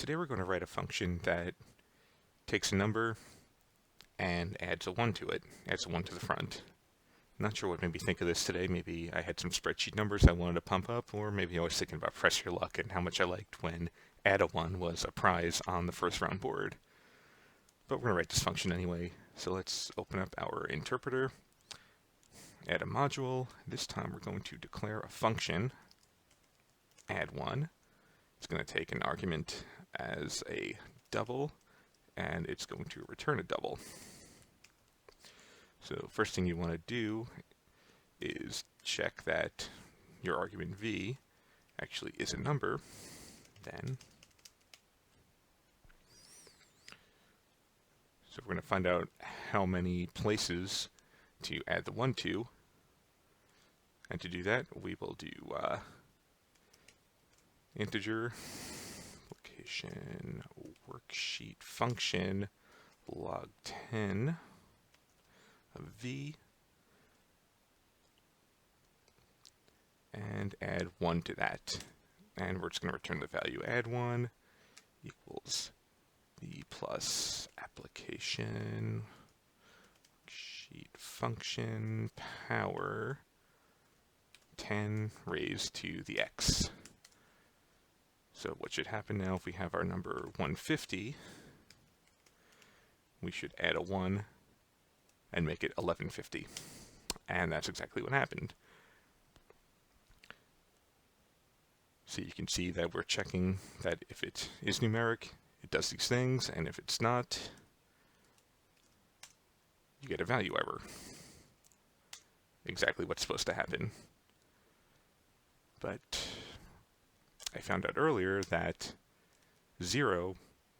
Today we're going to write a function that takes a number and adds a 1 to it, adds a 1 to the front. Not sure what made me think of this today. Maybe I had some spreadsheet numbers I wanted to pump up, or maybe I was thinking about press your luck and how much I liked when add a 1 was a prize on the first round board. But we're going to write this function anyway, so let's open up our interpreter, add a module. This time we're going to declare a function, add 1. It's going to take an argument as a double, and it's going to return a double. So first thing you want to do is check that your argument v actually is a number. Then, so we're going to find out how many places to add the 1 to, and to do that we will do integer location worksheet function log 10 of v and add 1 to that, and we're just going to return the value add 1 equals v plus application worksheet function power 10 raised to the x. So what should happen now, if we have our number 150, we should add a 1 and make it 1150. And that's exactly what happened. So you can see that we're checking that if it is numeric, it does these things, and if it's not, you get a value error. Exactly what's supposed to happen. But I found out earlier that 0,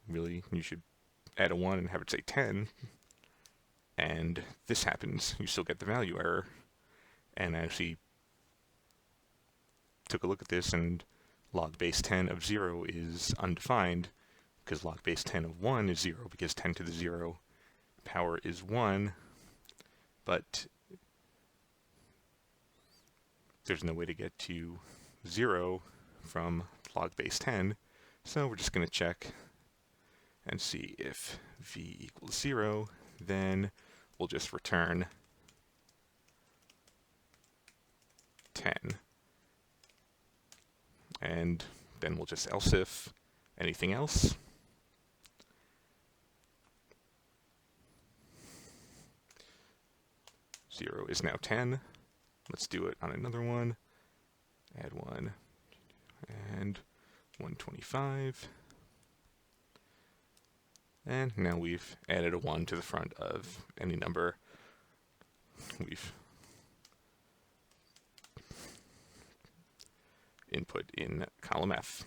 really, you should add a 1 and have it say 10, and this happens, you still get the value error. And I actually took a look at this, and log base 10 of 0 is undefined, because log base 10 of 1 is 0, because 10 to the 0 power is 1, but there's no way to get to 0 from log base 10, so we're just going to check and see if v equals 0, then we'll just return 10. And then we'll just else if anything else. Zero is now 10. Let's do it on another one. Add 1 and 125. And now we've added a 1 to the front of any number we've input in column F.